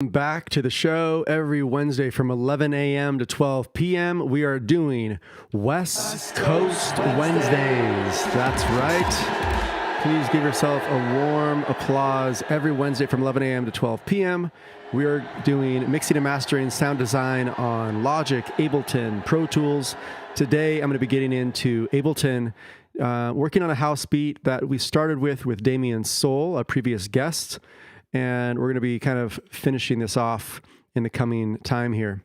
Back to the show every Wednesday from 11 a.m. to 12 p.m. We are doing West Coast Wednesdays. That's right. Please give yourself a warm applause. Every Wednesday from 11 a.m. to 12 p.m. we are doing mixing and mastering, sound design on Logic, Ableton, Pro Tools. Today I'm going to be getting into Ableton, working on a house beat that we started with Damien Soul, a previous guest. And we're going to be kind of finishing this off in the coming time here.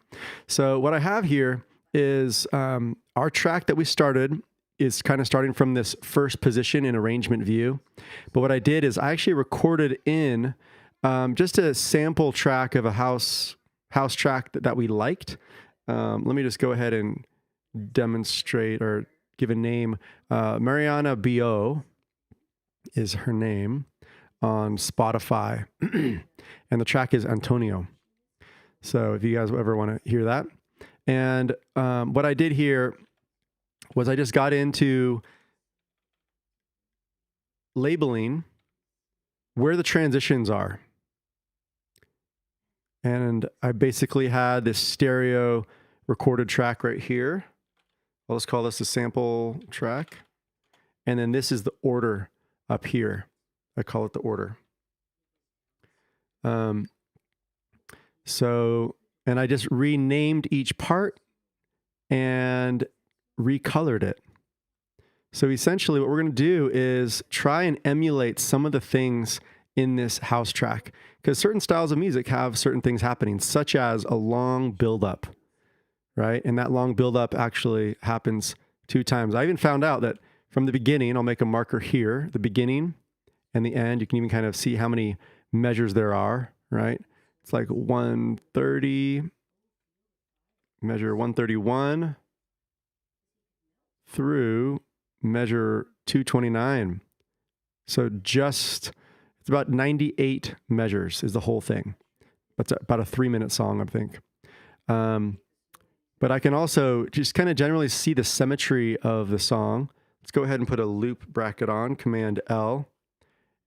So what I have here is our track that we started is kind of starting from this first position in arrangement view. But what I did is I actually recorded in just a sample track of a house track that we liked. Let me just go ahead and demonstrate or give a name. Mariana B.O. is her name on Spotify, and the track is Antonio. So if you guys ever want to hear that. And what I did here was I just got into labeling where the transitions are. And I basically had this stereo recorded track right here. Let's call this a sample track. And then this is the order up here. I call it the order. And I just renamed each part and recolored it. So essentially what we're going to do is try and emulate some of the things in this house track, because certain styles of music have certain things happening, such as a long buildup, right? And that long buildup actually happens 2 times. I even found out that from the beginning, I'll make a marker here, the beginning and the end. You can even kind of see how many measures there are, right? It's like 130, measure 131 through measure 229. So it's about 98 measures is the whole thing. That's about a 3-minute song, I think. But I can also just kind of generally see the symmetry of the song. Let's go ahead and put a loop bracket on, Command L.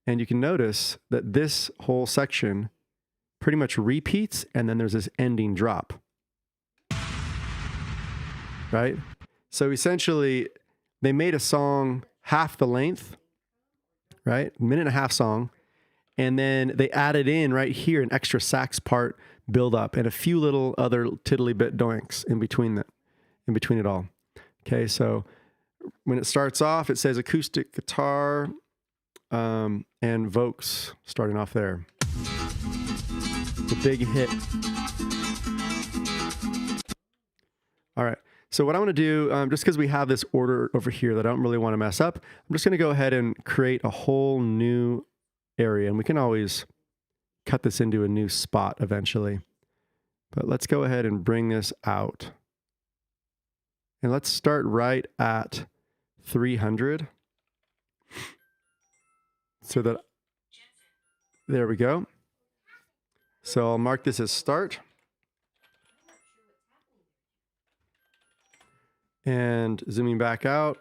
And you can notice that this whole section pretty much repeats, and then there's this ending drop, right? So essentially, they made a song half the length, right? 1.5-minute song, and then they added in right here an extra sax part build up and a few little other tiddly bit doinks in between it all. Okay, so when it starts off, it says acoustic guitar, and Vokes starting off there. The big hit. All right. So what I want to do, just because we have this order over here that I don't really want to mess up, I'm just going to go ahead and create a whole new area. And we can always cut this into a new spot eventually. But let's go ahead and bring this out. And let's start right at 300. So that, there we go. So I'll mark this as start. And zooming back out.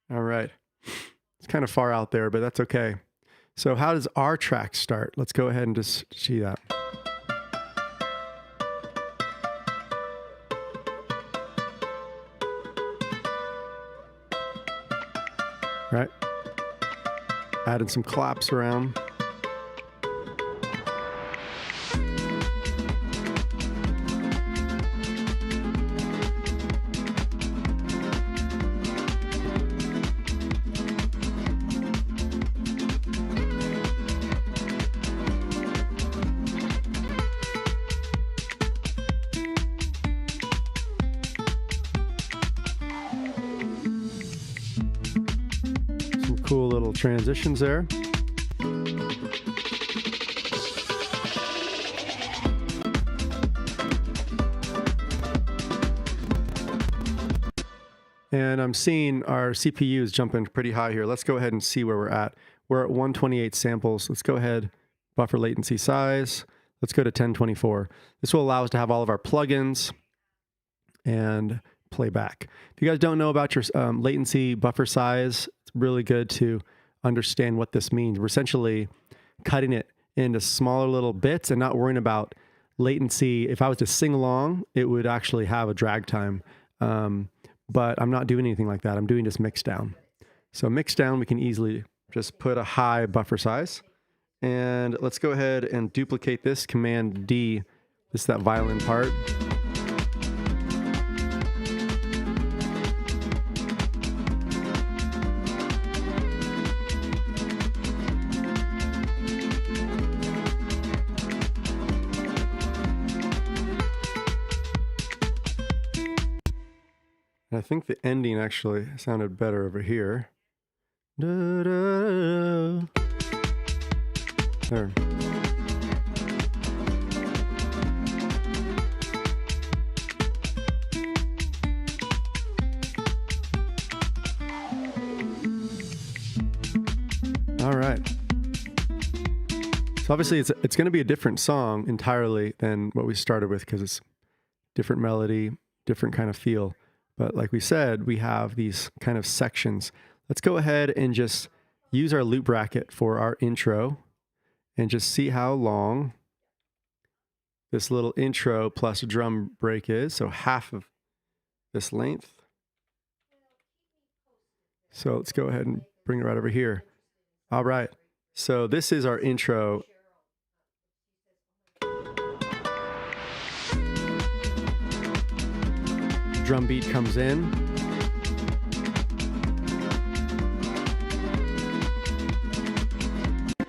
All right. It's kind of far out there, but that's okay. So how does our track start? Let's go ahead and just see that. Right? Adding some claps around. Cool little transitions there. And I'm seeing our CPU is jumping pretty high here. Let's go ahead and see where we're at. We're at 128 samples. Let's go ahead, buffer latency size. Let's go to 1024. This will allow us to have all of our plugins and play back. If you guys don't know about your latency buffer size, it's really good to understand what this means. We're essentially cutting it into smaller little bits and not worrying about latency. If I was to sing along, it would actually have a drag time. But I'm not doing anything like that. I'm doing just mix down. So mix down, we can easily just put a high buffer size. And let's go ahead and duplicate this, Command D. This is that violin part. And I think the ending actually sounded better over here. Da, da, da. There. All right. So obviously it's going to be a different song entirely than what we started with because it's different melody, different kind of feel. But like we said, we have these kind of sections. Let's go ahead and just use our loop bracket for our intro and just see how long this little intro plus drum break is. So half of this length. So let's go ahead and bring it right over here. All right. So this is our intro. Drum beat comes in.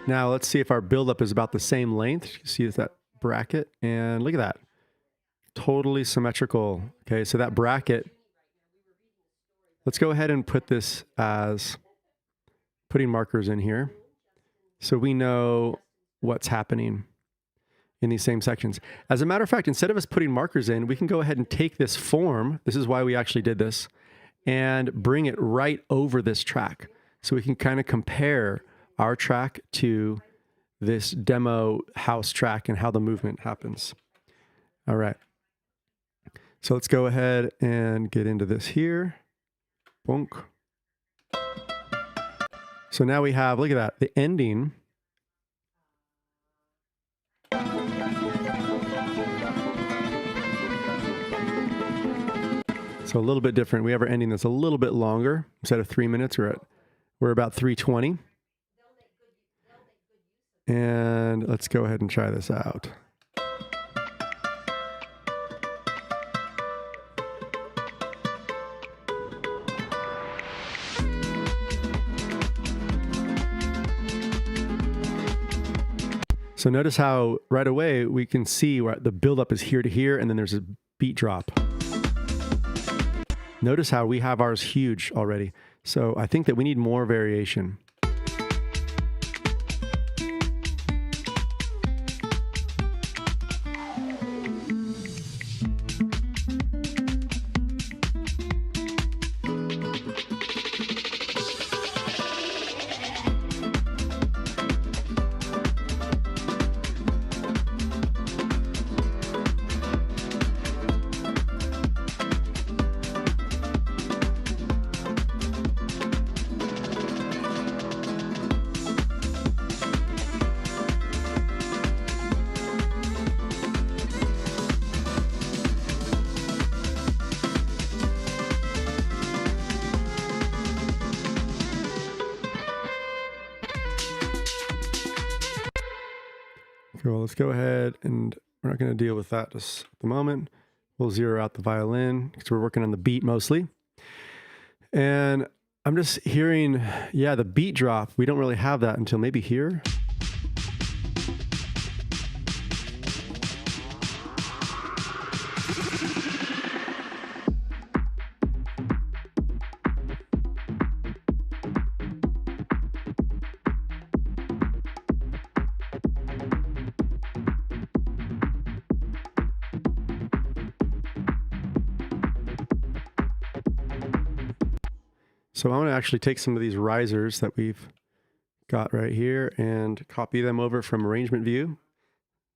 Now let's see if our buildup is about the same length. You see that bracket, and look at that. Totally symmetrical. Okay, so that bracket, let's go ahead and put this as putting markers in here so we know what's happening in these same sections. As a matter of fact, instead of us putting markers in, we can go ahead and take this form, this is why we actually did this, and bring it right over this track. So we can kind of compare our track to this demo house track and how the movement happens. All right. So let's go ahead and get into this here. Bonk. So now we have, look at that, the ending. So a little bit different. We have our ending that's a little bit longer. Instead of 3 minutes, we're about 3:20. And let's go ahead and try this out. So notice how right away we can see where the buildup is here to here, and then there's a beat drop. Notice how we have ours huge already. So I think that we need more variation. Cool, let's go ahead, and we're not going to deal with that just at the moment. We'll zero out the violin because we're working on the beat mostly. And I'm just hearing, yeah, the beat drop. We don't really have that until maybe here. So I want to actually take some of these risers that we've got right here and copy them over from arrangement view.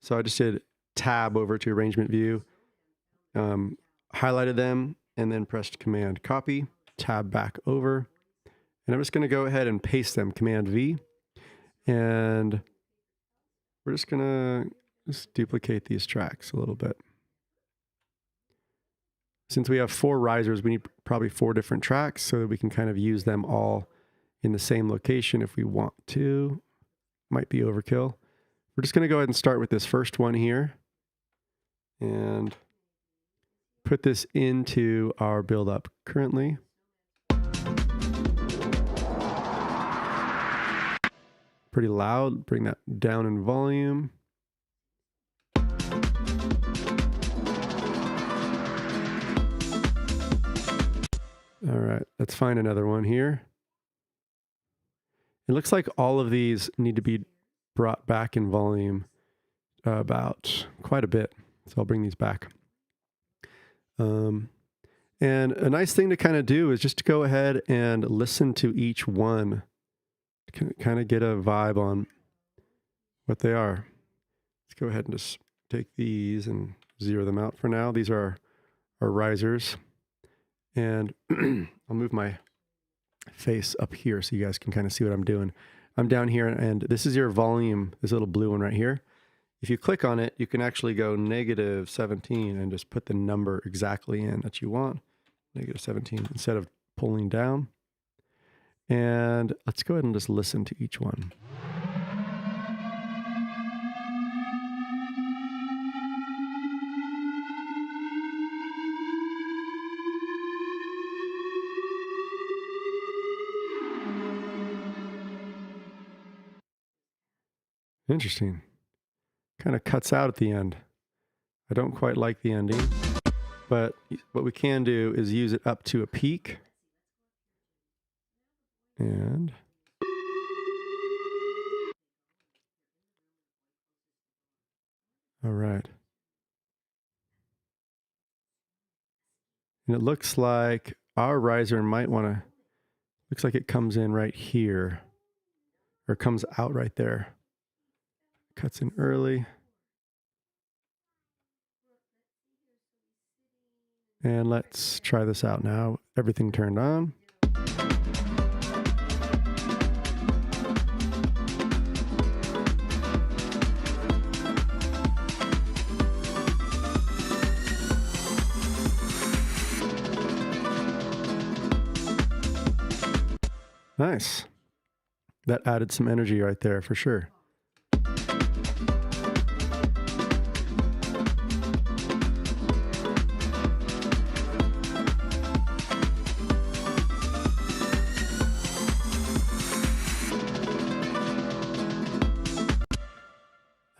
So I just did tab over to arrangement view, highlighted them, and then pressed command copy, tab back over, And I'm just going to go ahead and paste them, Command V. And we're just going to just duplicate these tracks a little bit. Since we have 4 risers, we need probably 4 different tracks so that we can kind of use them all in the same location if we want to. Might be overkill. We're just going to go ahead and start with this first one here and put this into our build up currently. Pretty loud. Bring that down in volume. All right, let's find another one here. It looks like all of these need to be brought back in volume about quite a bit. So I'll bring these back. And a nice thing to kind of do is just to go ahead and listen to each one, kind of get a vibe on what they are. Let's go ahead and just take these and zero them out for now. These are our risers. And I'll move my face up here so you guys can kind of see what I'm doing. I'm down here, and this is your volume, this little blue one right here. If you click on it, you can actually go -17 and just put the number exactly in that you want. -17 instead of pulling down. And let's go ahead and just listen to each one. Interesting. Kind of cuts out at the end. I don't quite like the ending, but what we can do is use it up to a peak. And all right. And it looks like our riser might want to, looks like it comes in right here, or comes out right there. Cuts in early. And let's try this out now. Everything turned on. Nice. That added some energy right there for sure.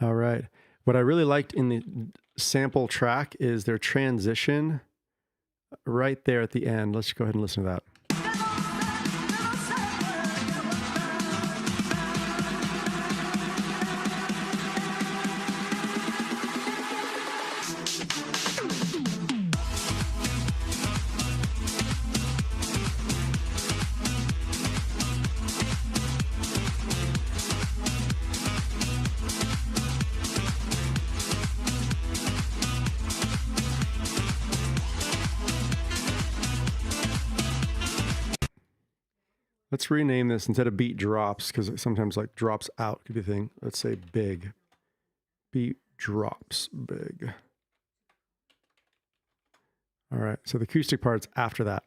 All right. What I really liked in the sample track is their transition right there at the end. Let's go ahead and listen to that. Let's rename this instead of beat drops, because it sometimes like drops out could be a thing. Let's say big. Beat drops big. All right, so the acoustic part's after that.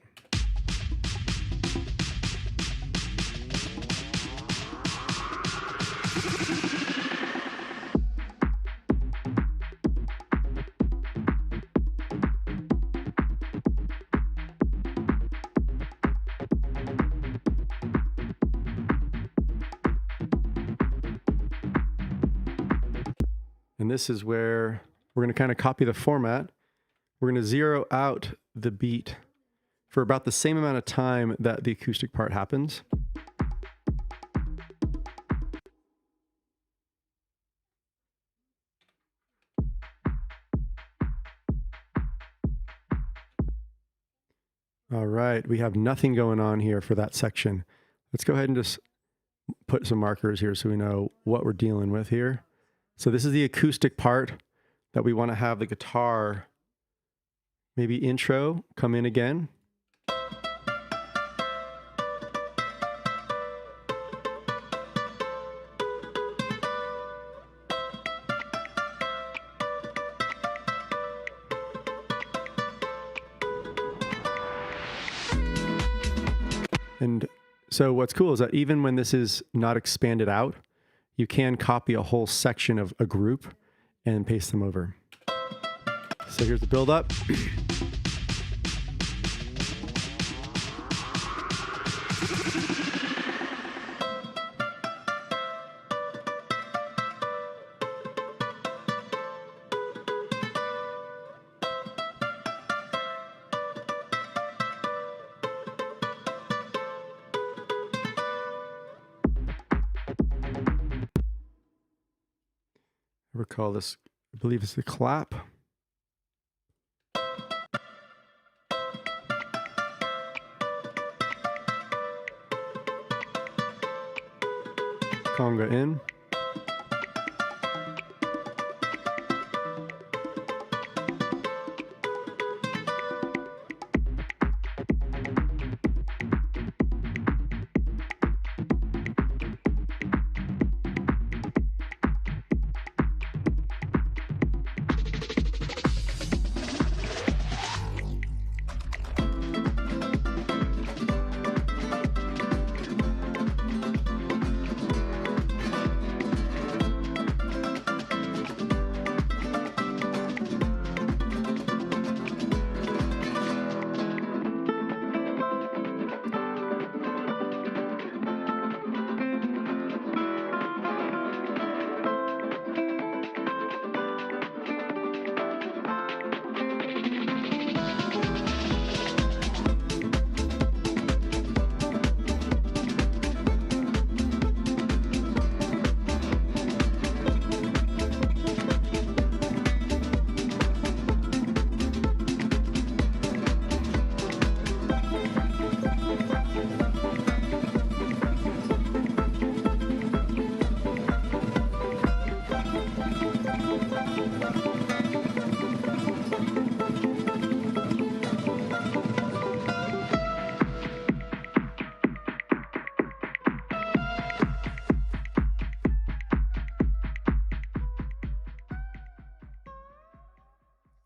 And this is where we're going to kind of copy the format. We're going to zero out the beat for about the same amount of time that the acoustic part happens. All right, we have nothing going on here for that section. Let's go ahead and just put some markers here so we know what we're dealing with here. So this is the acoustic part that we want to have the guitar, maybe intro, come in again. And so what's cool is that even when this is not expanded out, you can copy a whole section of a group and paste them over. So here's the build up. Recall this, I believe it's the clap. Conga in.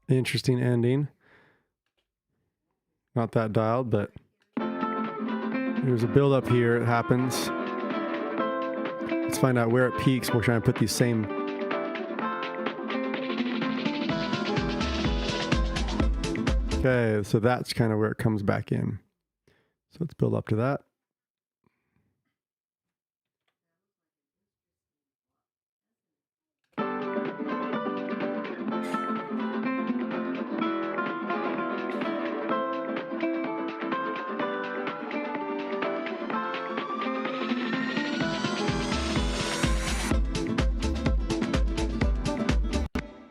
Interesting ending. Not that dialed, but there's a build up here. It happens. Let's find out where it peaks. We're trying to put these same. Okay, so that's kind of where it comes back in. So let's build up to that.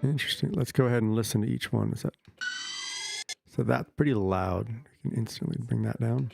Interesting. Let's go ahead and listen to each one. Is that so? That's pretty loud. You can instantly bring that down.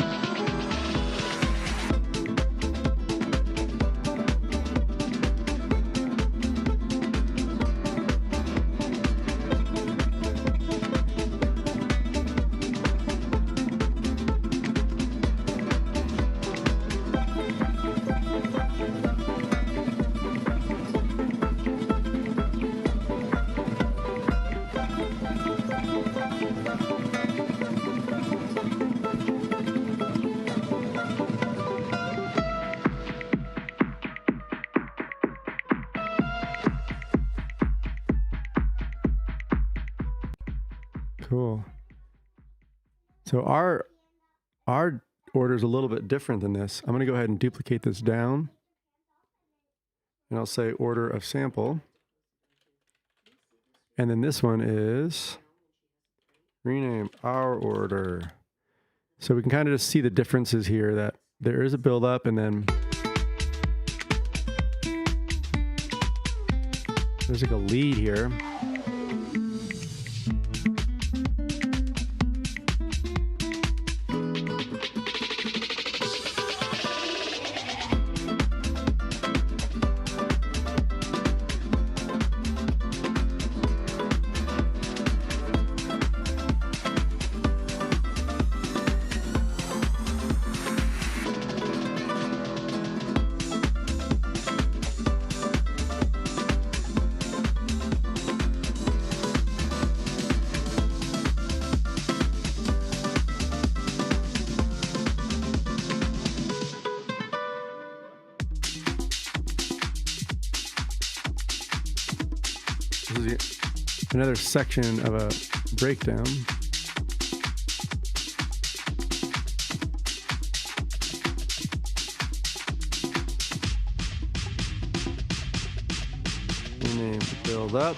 Cool. So our order is a little bit different than this. I'm going to go ahead and duplicate this down. And I'll say order of sample. And then this one is rename our order. So we can kind of just see the differences here, that there is a build up and then there's like a lead here. is another section of a breakdown. Name to build up.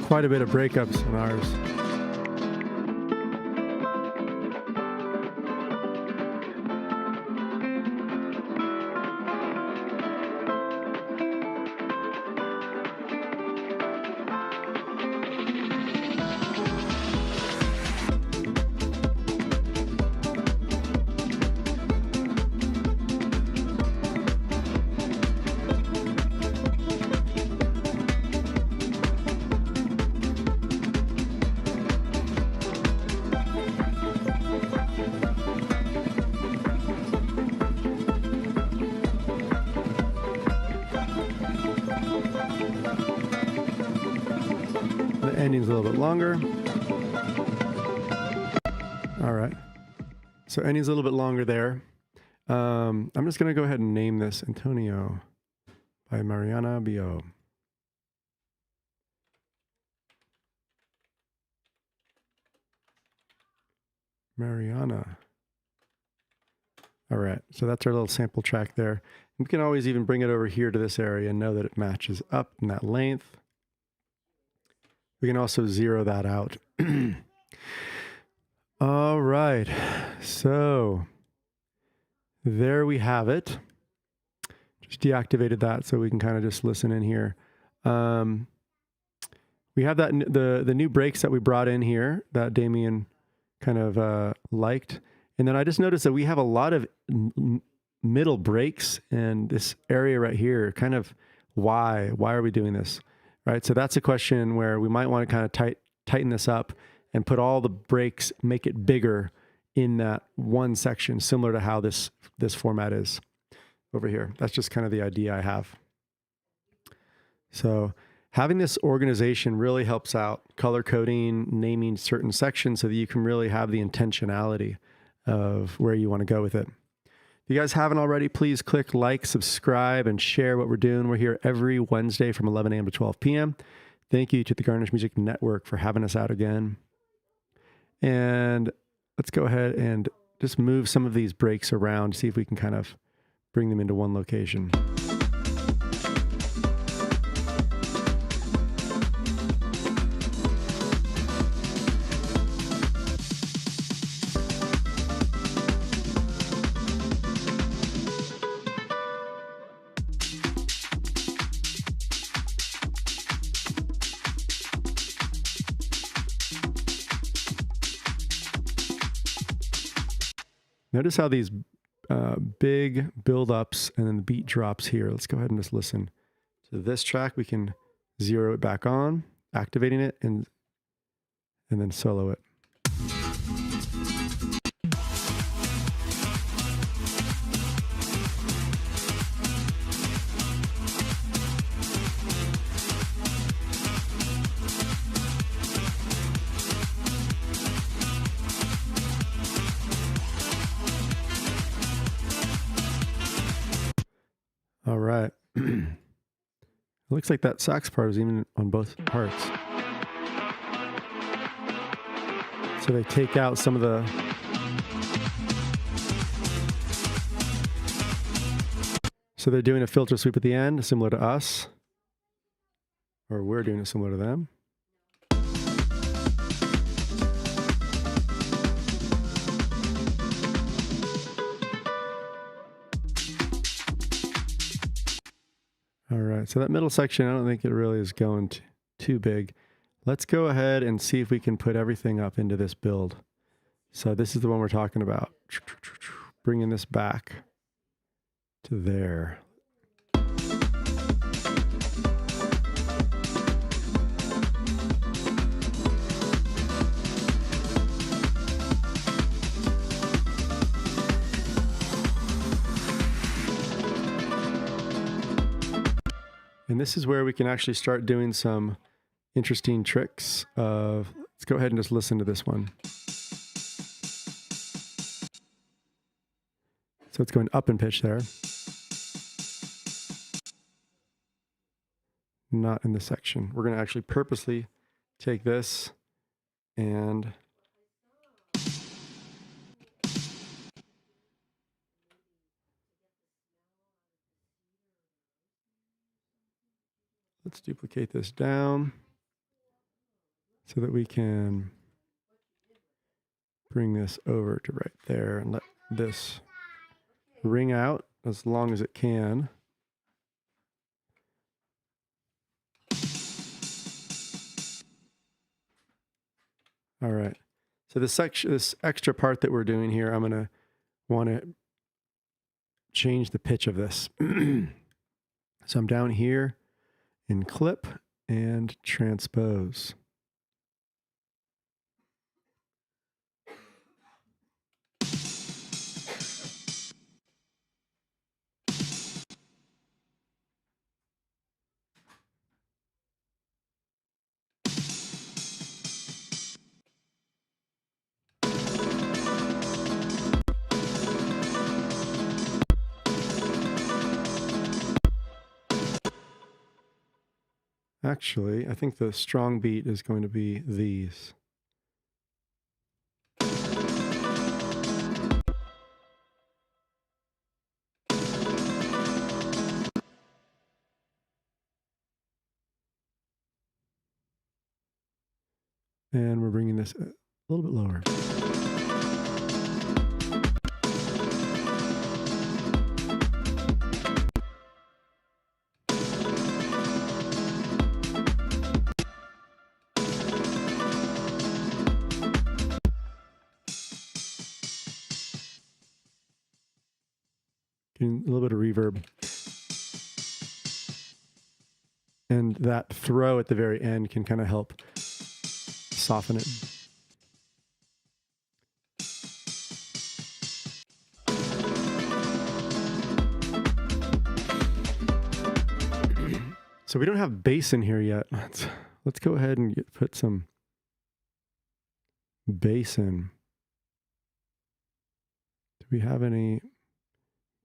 Quite a bit of breakups in ours. Ending's a little bit longer. All right. So ending's a little bit longer there. I'm just going to go ahead and name this Antonio by Mariana B.O. Mariana. All right. So that's our little sample track there. We can always even bring it over here to this area and know that it matches up in that length. We can also zero that out. All right, so there we have it. Just deactivated that so we can kind of just listen in here. We have that the new breaks that we brought in here that Damien kind of liked. And then I just noticed that we have a lot of middle breaks in this area right here. Kind of why are we doing this? Right, so that's a question where we might want to kind of tighten this up and put all the breaks, make it bigger in that one section, similar to how this format is over here. That's just kind of the idea I have. So having this organization really helps out color coding, naming certain sections so that you can really have the intentionality of where you want to go with it. If you guys haven't already, please click like, subscribe, and share what we're doing. We're here every Wednesday from 11 a.m. to 12 p.m. Thank you to the Garnish Music Network for having us out again. And let's go ahead and just move some of these breaks around, see if we can kind of bring them into one location. Notice how these big build-ups and then the beat drops here. Let's go ahead and just listen to this track. We can zero it back on, activating it, and then solo it. All right. It looks like that sax part is even on both parts. So they take out some of the... So they're doing a filter sweep at the end, similar to us. Or we're doing it similar to them. All right, so that middle section, I don't think it really is going too big. Let's go ahead and see if we can put everything up into this build. So this is the one we're talking about. Bringing this back to there. And this is where we can actually start doing some interesting tricks of, let's go ahead and just listen to this one. So it's going up in pitch there. Not in this section. We're going to actually purposely take this and let's duplicate this down so that we can bring this over to right there and let this ring out as long as it can. All right. So this extra part that we're doing here, I'm going to want to change the pitch of this. So I'm down here in clip and transpose. Actually, I think the strong beat is going to be these. And we're bringing this a little bit lower. Getting a little bit of reverb. And that throw at the very end can kind of help soften it. So we don't have bass in here yet. Let's go ahead and put some bass in. Do we have any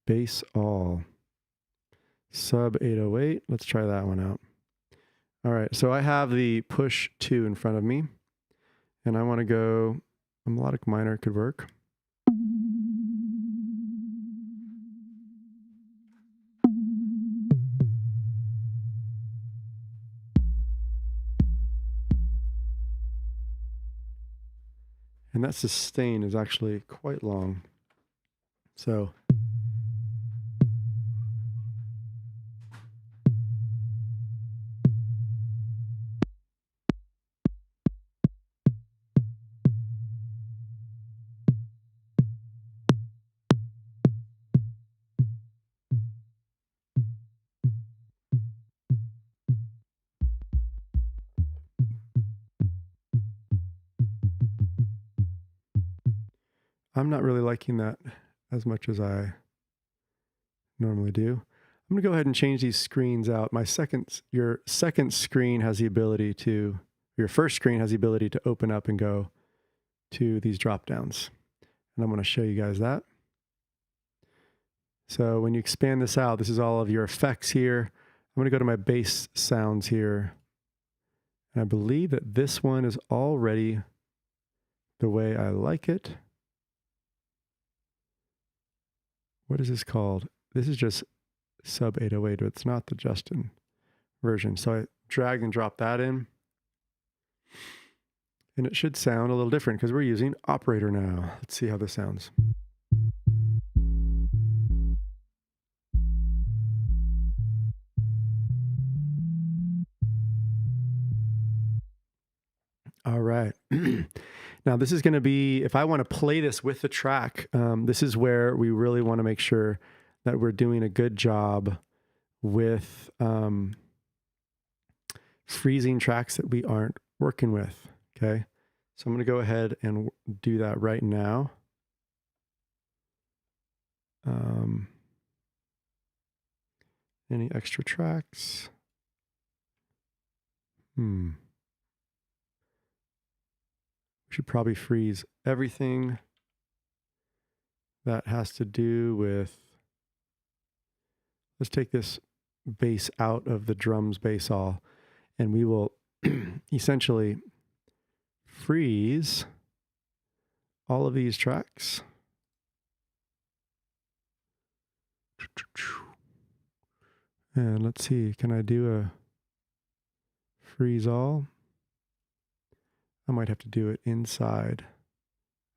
bass all? Sub 808. Let's try that one out. All right, so I have the push 2 in front of me, and I want to go, a melodic minor could work. And that sustain is actually quite long. So I'm not really liking that as much as I normally do. I'm going to go ahead and change these screens out. Your second screen has the ability to, your first screen has the ability to open up and go to these drop downs. And I'm going to show you guys that. So when you expand this out, this is all of your effects here. I'm going to go to my bass sounds here. And I believe that this one is already the way I like it. What is this called? This is just sub 808, but it's not the Justin version. So I drag and drop that in. And it should sound a little different because we're using operator now. Let's see how this sounds. All right. Now, this is going to be, if I want to play this with the track, this is where we really want to make sure that we're doing a good job with freezing tracks that we aren't working with. Okay. So I'm going to go ahead and do that right now. Any extra tracks? We should probably freeze everything that has to do with, let's take this bass out of the drums bass all, and we will essentially freeze all of these tracks. And let's see, can I do a freeze all? I might have to do it inside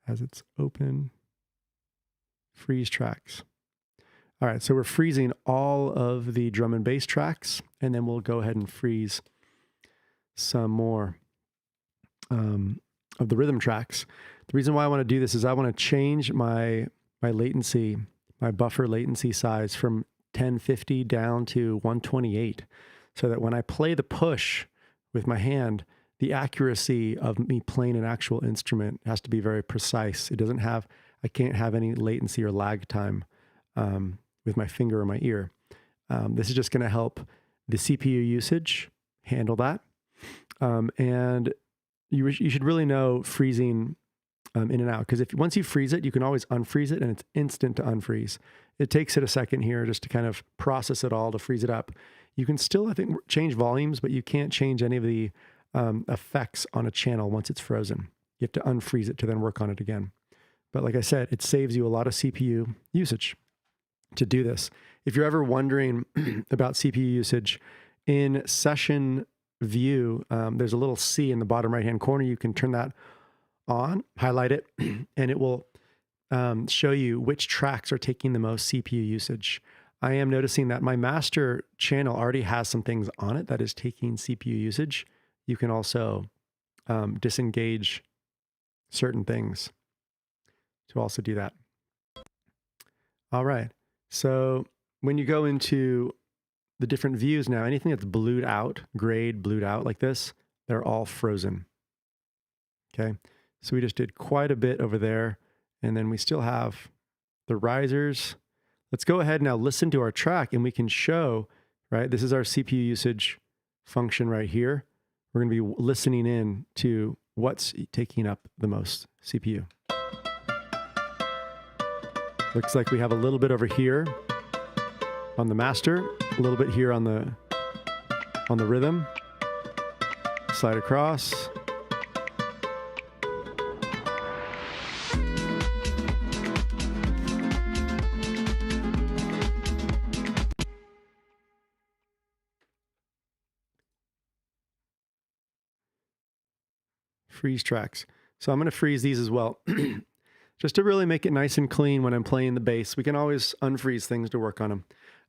as it's open. Freeze tracks. All right, so we're freezing all of the drum and bass tracks, and then we'll go ahead and freeze some more of the rhythm tracks. The reason why I want to do this is I want to change my latency, my buffer latency size from 1050 down to 128, so that when I play the push with my hand, the accuracy of me playing an actual instrument has to be very precise. It doesn't have, I can't have any latency or lag time with my finger or my ear. This is just going to help the CPU usage handle that. And you should really know freezing in and out, because once you freeze it, you can always unfreeze it, and it's instant to unfreeze. It takes it a second here just to kind of process it all to freeze it up. You can still, I think, change volumes, but you can't change any of the effects on a channel once it's frozen. You have to unfreeze it to then work on it again. But like I said, it saves you a lot of CPU usage to do this. If you're ever wondering about CPU usage, in session view, there's a little C in the bottom right-hand corner. You can turn that on, highlight it, and it will show you which tracks are taking the most CPU usage. I am noticing that my master channel already has some things on it that is taking CPU usage. You can also disengage certain things to also do that. All right. So when you go into the different views now, anything that's blued out, grayed, blued out like this, they're all frozen. Okay. So we just did quite a bit over there. And then we still have the risers. Let's go ahead now, listen to our track, and we can show, right? This is our CPU usage function right here. We're going to be listening in to what's taking up the most CPU. Looks like we have a little bit over here on the master, a little bit here on the rhythm. Slide across. Freeze tracks. So I'm going to freeze these as well. Just to really make it nice and clean when I'm playing the bass. We can always unfreeze things to work on them.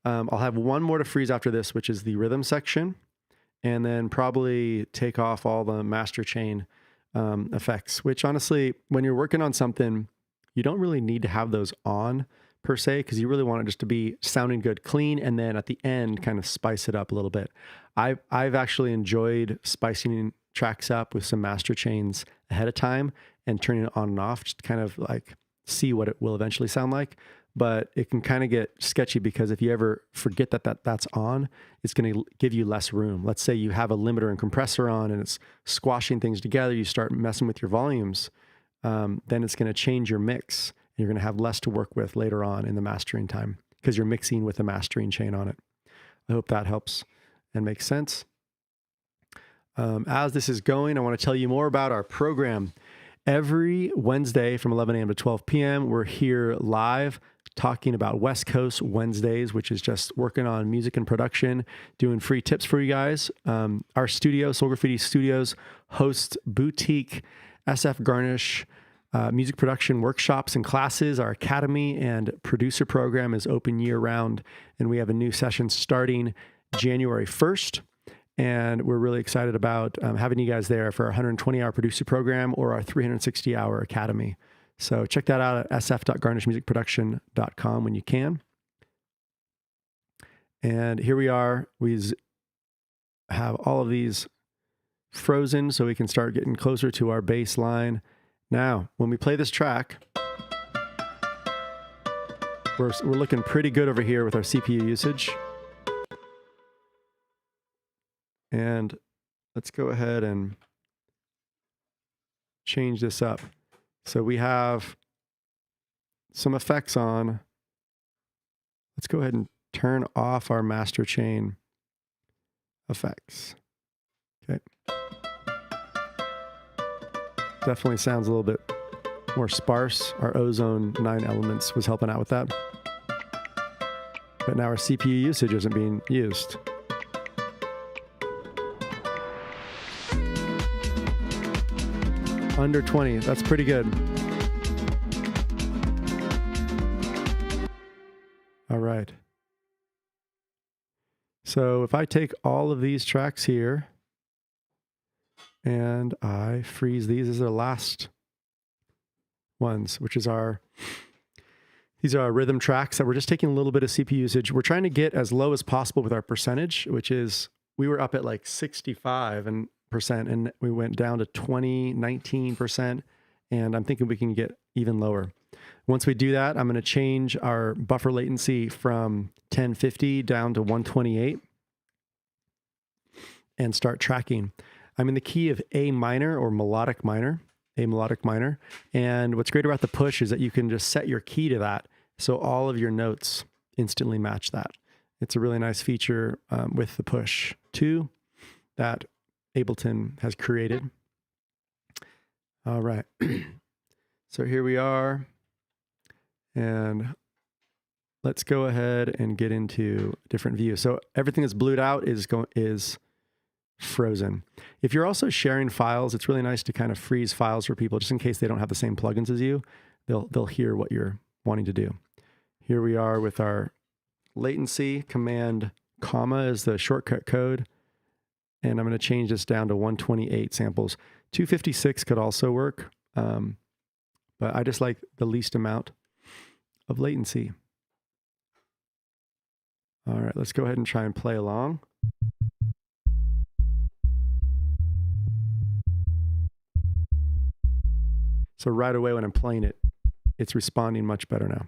I'll have one more to freeze after this, which is the rhythm section, and then probably take off all the master chain effects, which honestly, when you're working on something, you don't really need to have those on per se, because you really want it just to be sounding good, clean, and then at the end, kind of spice it up a little bit. I've actually enjoyed spicing tracks up with some master chains ahead of time and turning it on and off, just to kind of like see what it will eventually sound like. But it can kind of get sketchy, because if you ever forget that's on, it's going to give you less room. Let's say you have a limiter and compressor on and it's squashing things together. You start messing with your volumes, then it's going to change your mix. And you're going to have less to work with later on in the mastering time, because you're mixing with a mastering chain on it. I hope that helps and makes sense. As this is going, I want to tell you more about our program. Every Wednesday from 11 a.m. to 12 p.m., we're here live talking about West Coast Wednesdays, which is just working on music and production, doing free tips for you guys. Our studio, Soul Graffiti Studios, hosts boutique SF Garnish music production workshops and classes. Our academy and producer program is open year round, and we have a new session starting January 1st. And we're really excited about having you guys there for our 120-hour producer program or our 360-hour academy. So check that out at sf.garnishmusicproduction.com when you can. And here we are. We have all of these frozen so we can start getting closer to our bass line. Now, when we play this track, we're looking pretty good over here with our CPU usage. And let's go ahead and change this up. So we have some effects on. Let's go ahead and turn off our master chain effects. Okay. Definitely sounds a little bit more sparse. Our Ozone 9 Elements was helping out with that. But now our CPU usage isn't being used. Under 20, that's pretty good. All right. So if I take all of these tracks here and I freeze these are the last ones, which is these are our rhythm tracks that we're just taking a little bit of CPU usage. We're trying to get as low as possible with our percentage, which is, we were up at like 65% and we went down to 19%. And I'm thinking we can get even lower. Once we do that, I'm going to change our buffer latency from 1050 down to 128 and start tracking. I'm in the key of A minor or melodic minor, A melodic minor. And what's great about the push is that you can just set your key to that. So all of your notes instantly match that. It's a really nice feature with the push 2 that Ableton has created. All right. So here we are. And let's go ahead and get into a different view. So everything that's blued out is frozen. If you're also sharing files, it's really nice to kind of freeze files for people just in case they don't have the same plugins as you. They'll hear what you're wanting to do. Here we are with our latency. Command comma is the shortcut code. And I'm going to change this down to 128 samples. 256 could also work, but I just like the least amount of latency. All right, let's go ahead and try and play along. So right away when I'm playing it, it's responding much better now.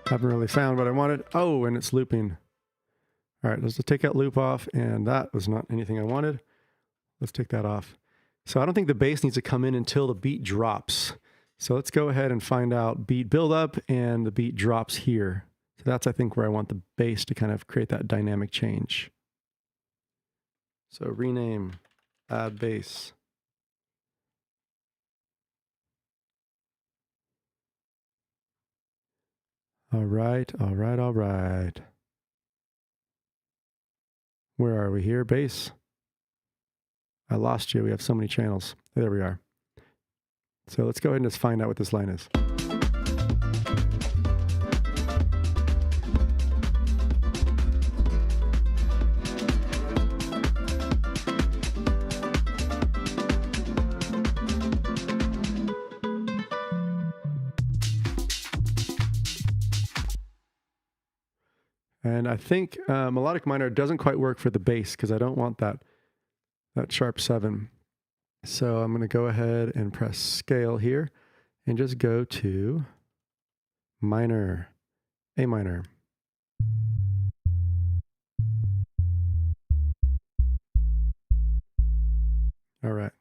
Haven't really found what I wanted. Oh, and it's looping. All right, let's take that loop off, and that was not anything I wanted. Let's take that off. So I don't think the bass needs to come in until the beat drops. So let's go ahead and find out beat buildup, and the beat drops here. So that's, I think, where I want the bass to kind of create that dynamic change. So rename, add bass. All right, all right, all right. Where are we here, bass? I lost you. We have so many channels. There we are. So let's go ahead and just find out what this line is. And I think melodic minor doesn't quite work for the bass because I don't want that sharp 7. So I'm going to go ahead and press scale here and just go to minor, A minor. All right.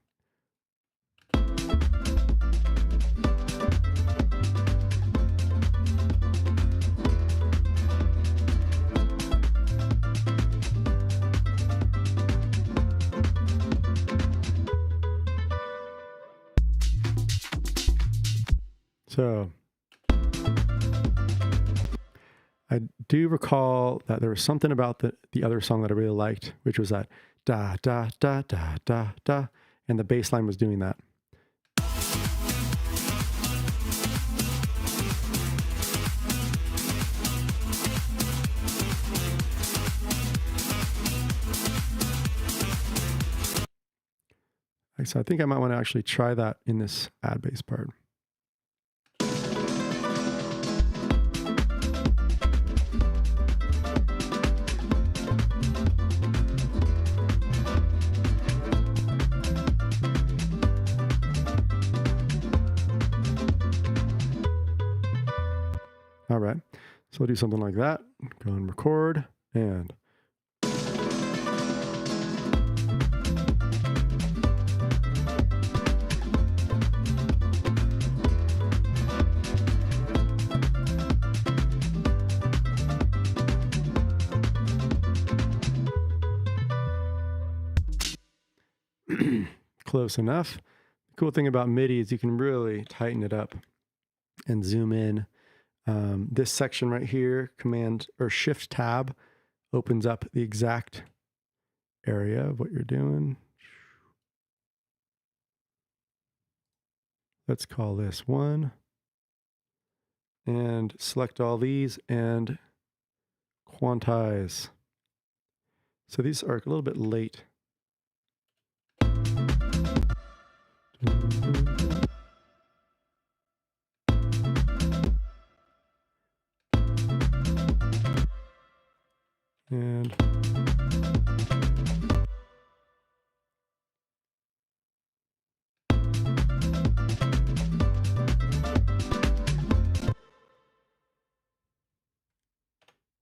So I do recall that there was something about the other song that I really liked, which was that da da da da da da, and the bass line was doing that. So I think I might want to actually try that in this add bass part. All right, so we'll do something like that. Go and record and. Close enough. The cool thing about MIDI is you can really tighten it up and zoom in. This section right here, Command or Shift Tab, opens up the exact area of what you're doing. Let's call this 1 and select all these and quantize. So these are a little bit late. And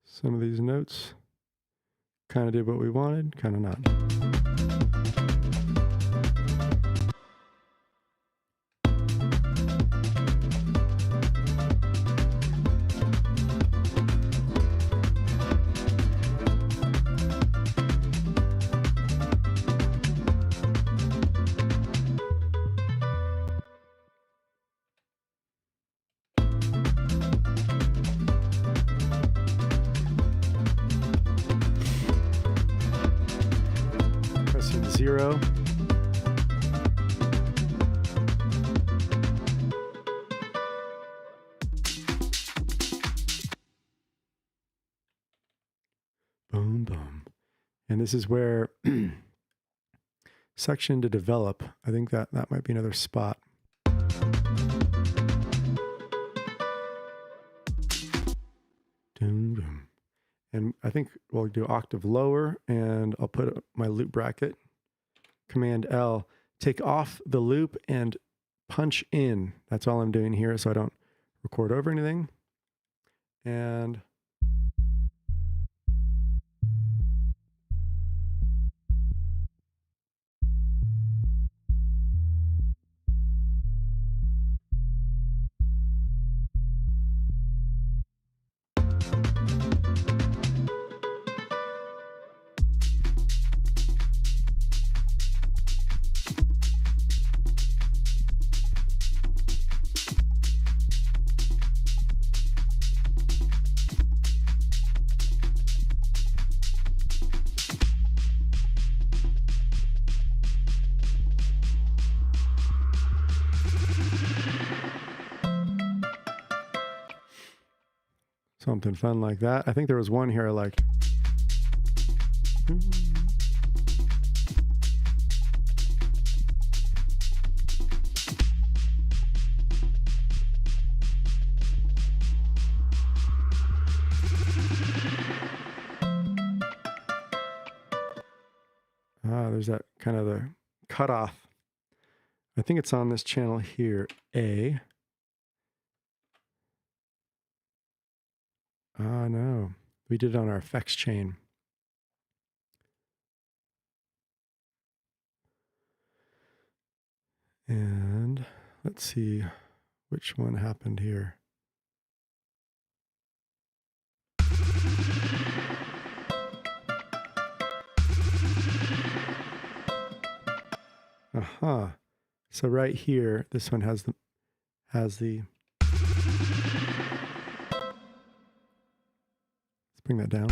some of these notes kind of did what we wanted, kind of not. Pressing 0. Boom, boom. And this is where section to develop. I think that might be another spot. Boom, boom. And I think we'll do octave lower, and I'll put my loop bracket, Command L, take off the loop and punch in. That's all I'm doing here so I don't record over anything. And something fun like that. I think there was one here like. There's that kind of the cutoff. I think it's on this channel here, A. No, we did it on our effects chain. And let's see which one happened here. So right here, this one has the bring that down.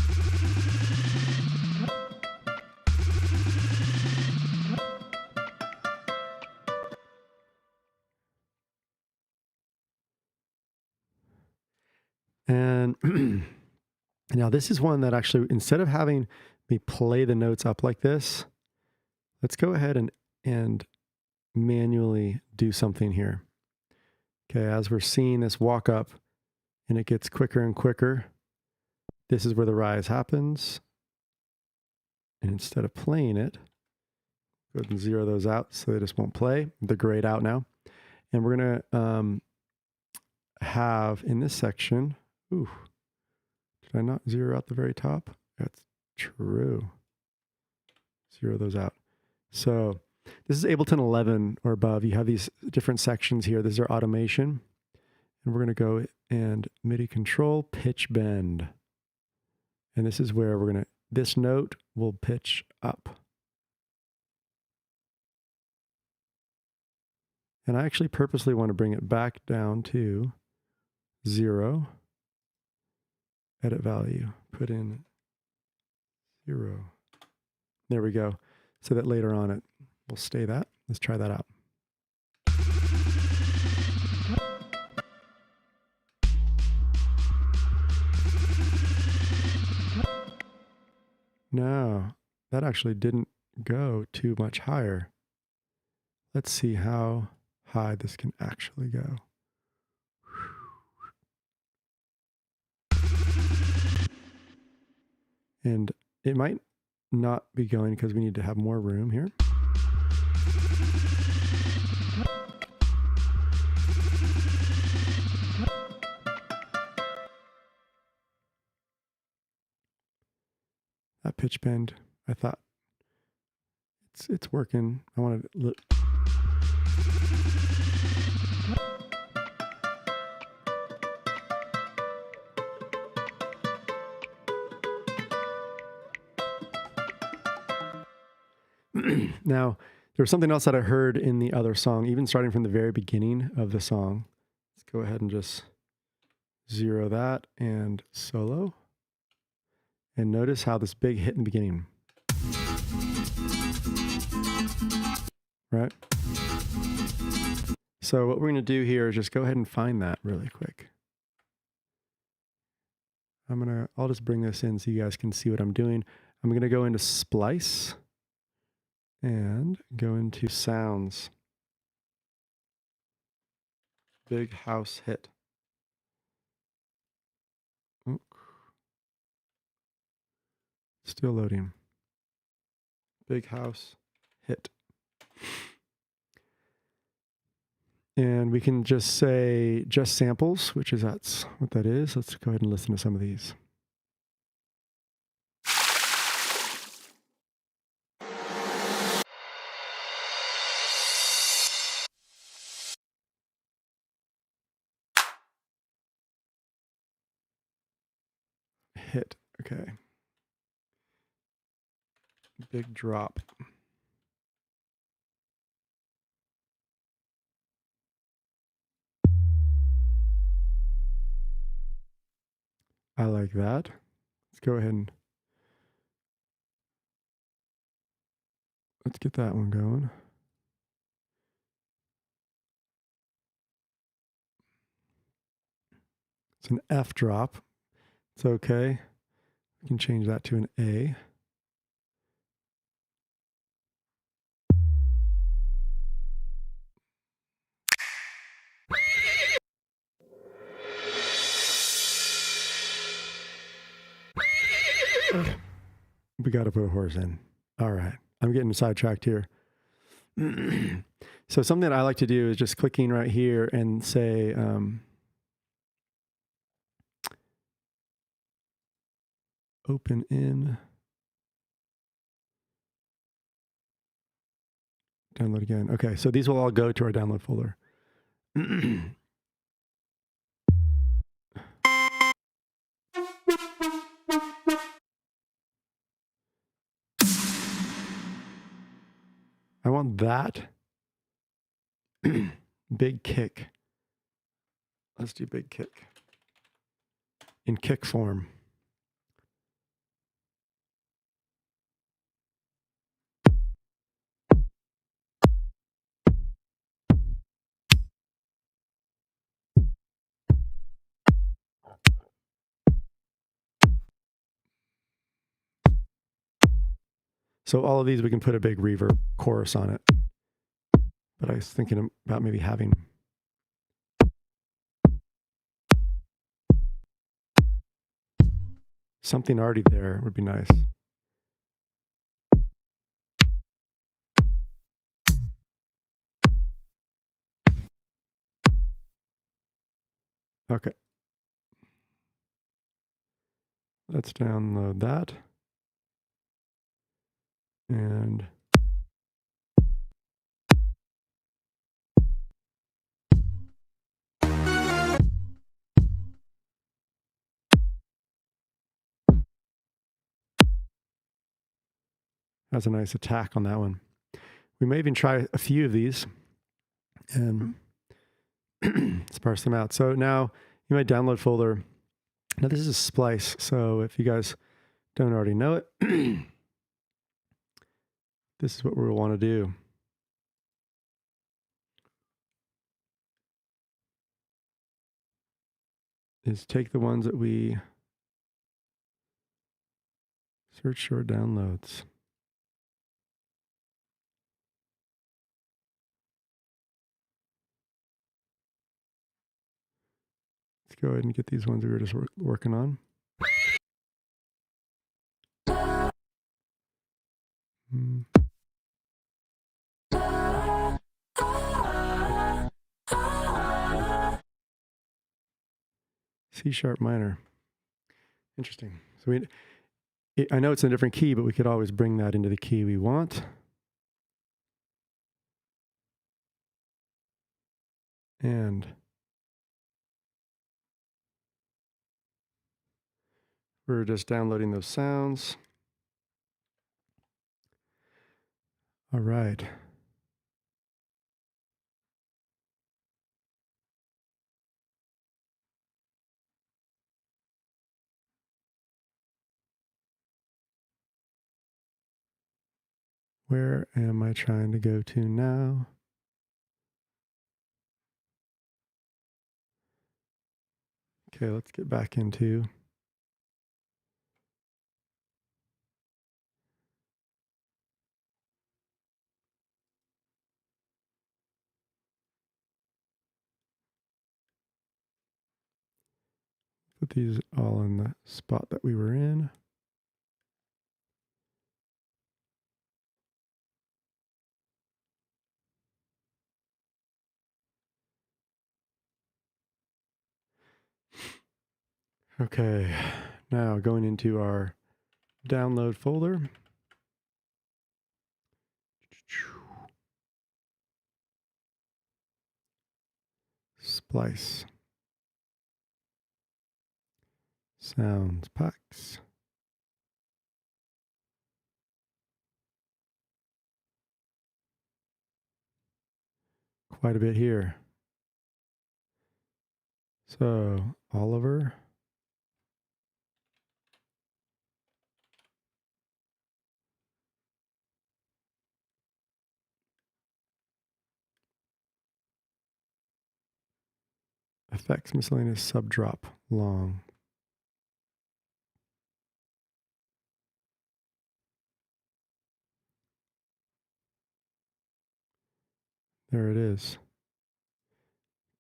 And now this is one that actually, instead of having me play the notes up like this, let's go ahead and manually do something here. Okay, as we're seeing this walk up and it gets quicker and quicker, this is where the rise happens. And instead of playing it, go ahead and zero those out so they just won't play. They're grayed out now. And we're going to have in this section, ooh, did I not zero out the very top? That's true. Zero those out. So this is Ableton 11 or above. You have these different sections here. This is our automation. And we're going to go and MIDI control pitch bend. And this is where we're going to, this note will pitch up. And I actually purposely want to bring it back down to 0. Edit value, put in 0. There we go. So that later on it will stay that. Let's try that out. No, that actually didn't go too much higher. Let's see how high this can actually go. And it might not be going because we need to have more room here. That pitch bend, I thought it's working. I wanted to look. Now, there was something else that I heard in the other song, even starting from the very beginning of the song. Let's go ahead and just zero that and solo. And notice how this big hit in the beginning. Right? So what we're going to do here is just go ahead and find that really quick. I'll just bring this in so you guys can see what I'm doing. I'm going to go into Splice and go into Sounds. Big house hit. Oh. Still loading. Big house hit. And we can just say just samples, which is that's what that is. Let's go ahead and listen to some of these. Hit. Okay. Big drop. I like that. Let's go ahead and let's get that one going. It's an F drop. It's okay. We can change that to an A. We got to put a horse in. All right. I'm getting sidetracked here. So something that I like to do is just clicking right here and say, open in, download again. Okay, so these will all go to our download folder. I want that big kick. Let's do big kick in kick form. So all of these, we can put a big reverb chorus on it. But I was thinking about maybe having something already there would be nice. Okay. Let's download that. And that's a nice attack on that one. We may even try a few of these and sparse them out. So now in my download folder, now this is a splice. So if you guys don't already know it, this is what we'll want to do. Is take the ones that we search for downloads. Let's go ahead and get these ones we were just working on. C sharp minor. Interesting. So I know it's in a different key, but we could always bring that into the key we want. And we're just downloading those sounds. All right. Where am I trying to go to now? Okay, let's get back into put these all in the spot that we were in. Okay, now going into our download folder. Splice. Sounds packs. Quite a bit here. So, Oliver. Effects miscellaneous subdrop long. There it is.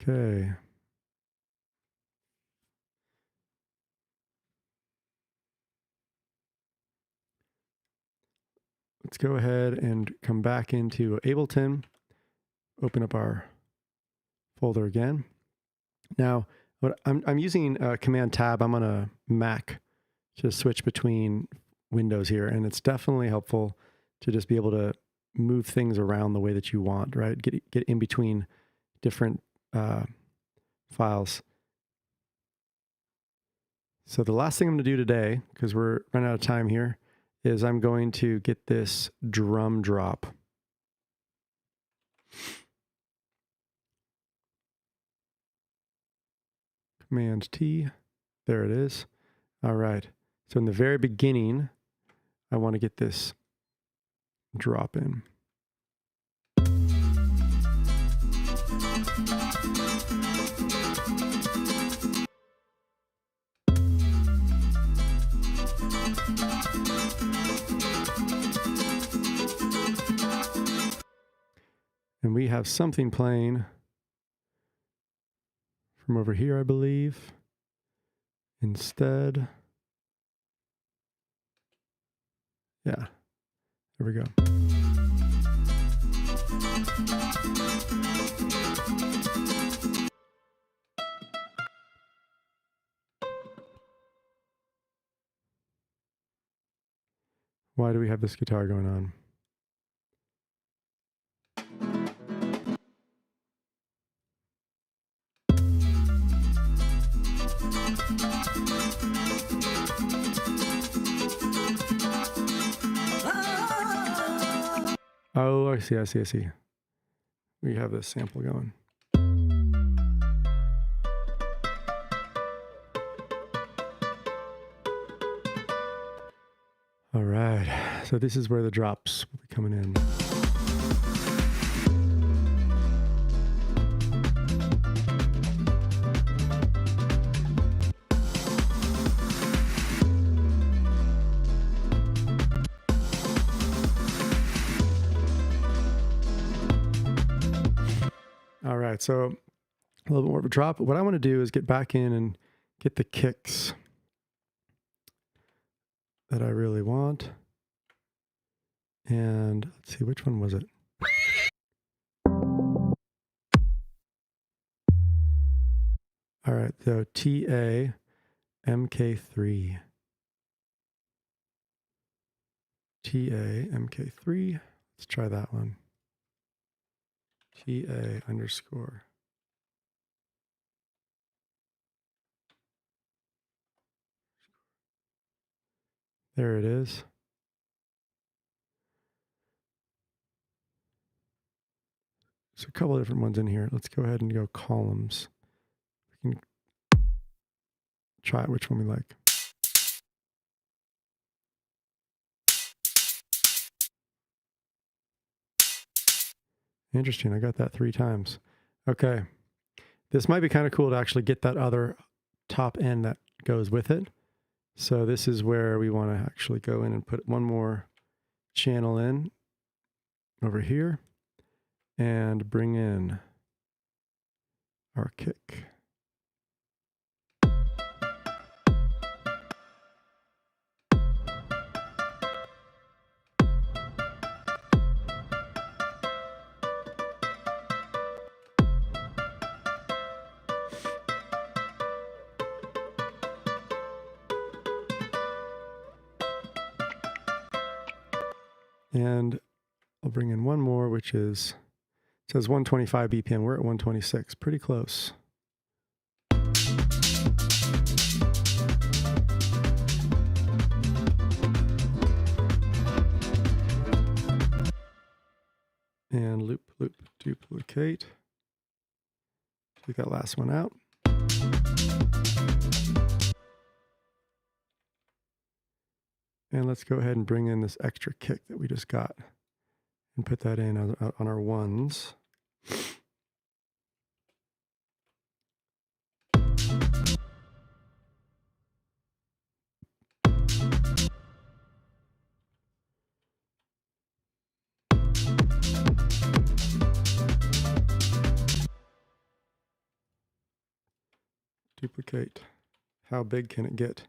Okay. Let's go ahead and come back into Ableton. Open up our folder again. Now, what I'm using Command Tab. I'm on a Mac to switch between windows here, and it's definitely helpful to just be able to move things around the way that you want, right? Get in between different files. So the last thing I'm going to do today, because we're running out of time here, is I'm going to get this drum drop. Command T, there it is. All right, so in the very beginning, I want to get this drop in. And we have something playing from over here, I believe. Instead. Yeah, there we go. Why do we have this guitar going on? Oh, I see. We have this sample going. All right, so this is where the drops will be coming in. All right, so a little bit more of a drop. What I want to do is get back in and get the kicks that I really want. And let's see, which one was it? All right, so TA MK3. TA MK3. Let's try that one. TA underscore. There it is. There's a couple of different ones in here. Let's go ahead and go columns. We can try which one we like. Interesting. I got that 3 times. Okay. This might be kind of cool to actually get that other top end that goes with it. So this is where we want to actually go in and put one more channel in over here and bring in our kick. And I'll bring in one more, which is, it says 125 BPM. We're at 126, pretty close. And loop, duplicate. Take that last one out. And let's go ahead and bring in this extra kick that we just got and put that in on our ones. Duplicate. How big can it get?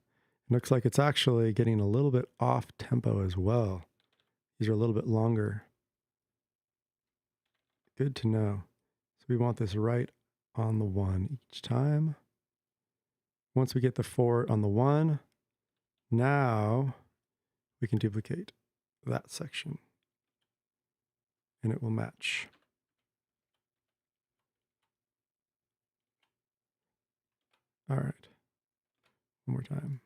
Looks like it's actually getting a little bit off tempo as well. These are a little bit longer. Good to know. So we want this right on the 1 each time. Once we get the 4 on the 1, now we can duplicate that section and it will match. All right, one more time.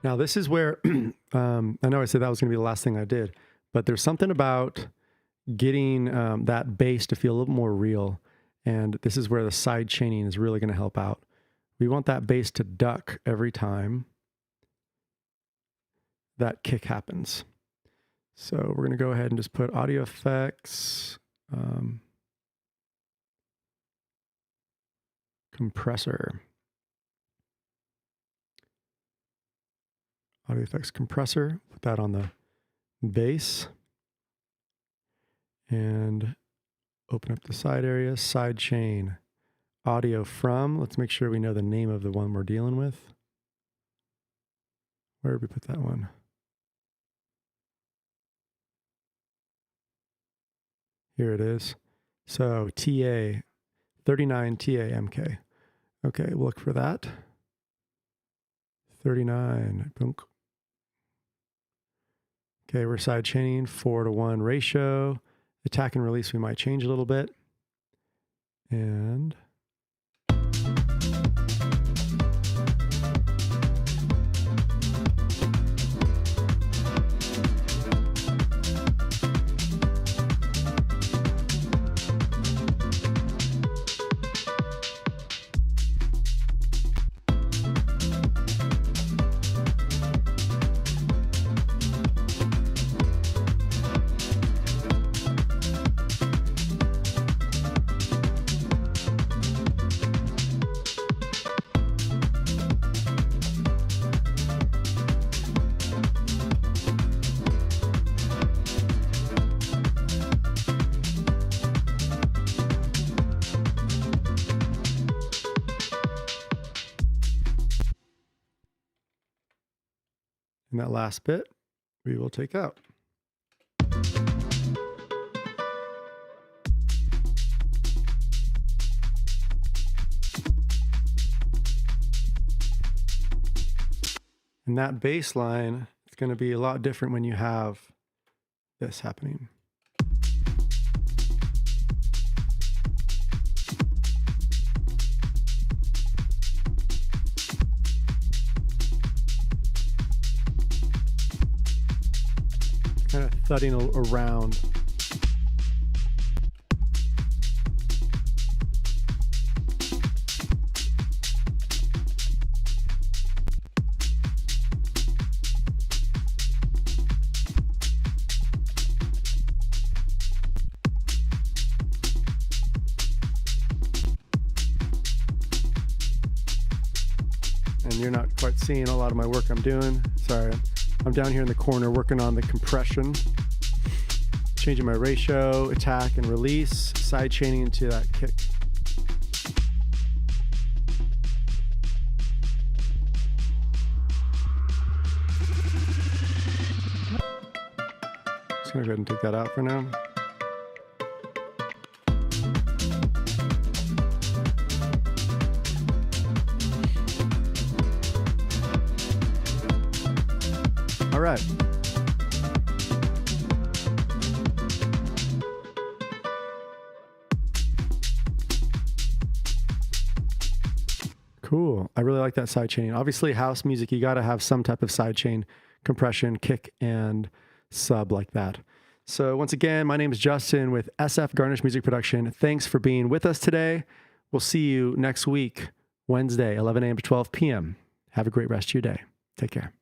Now this is where, I know I said that was gonna be the last thing I did, but there's something about getting that bass to feel a little more real. And this is where the side chaining is really gonna help out. We want that bass to duck every time that kick happens. So we're gonna go ahead and just put audio effects. compressor. Audio effects compressor. Put that on the bass. And open up the side area. Side chain. Audio from. Let's make sure we know the name of the one we're dealing with. Where did we put that one? Here it is. So TA, 39 TA MK. Okay, we'll look for that. 39. Boom. Okay, we're side chaining 4:1 ratio. Attack and release we might change a little bit. And that last bit we will take out. And that bass line is going to be a lot different when you have this happening. Kind of thudding around. And you're not quite seeing a lot of my work I'm doing. Sorry. I'm down here in the corner working on the compression, changing my ratio, attack and release, side chaining into that kick. Just gonna go ahead and take that out for now. All right. Cool. I really like that side chaining. Obviously, house music, you got to have some type of side chain compression, kick, and sub like that. So once again, my name is Justin with SF Garnish Music Production. Thanks for being with us today. We'll see you next week, Wednesday, 11 a.m. to 12 p.m. Have a great rest of your day. Take care.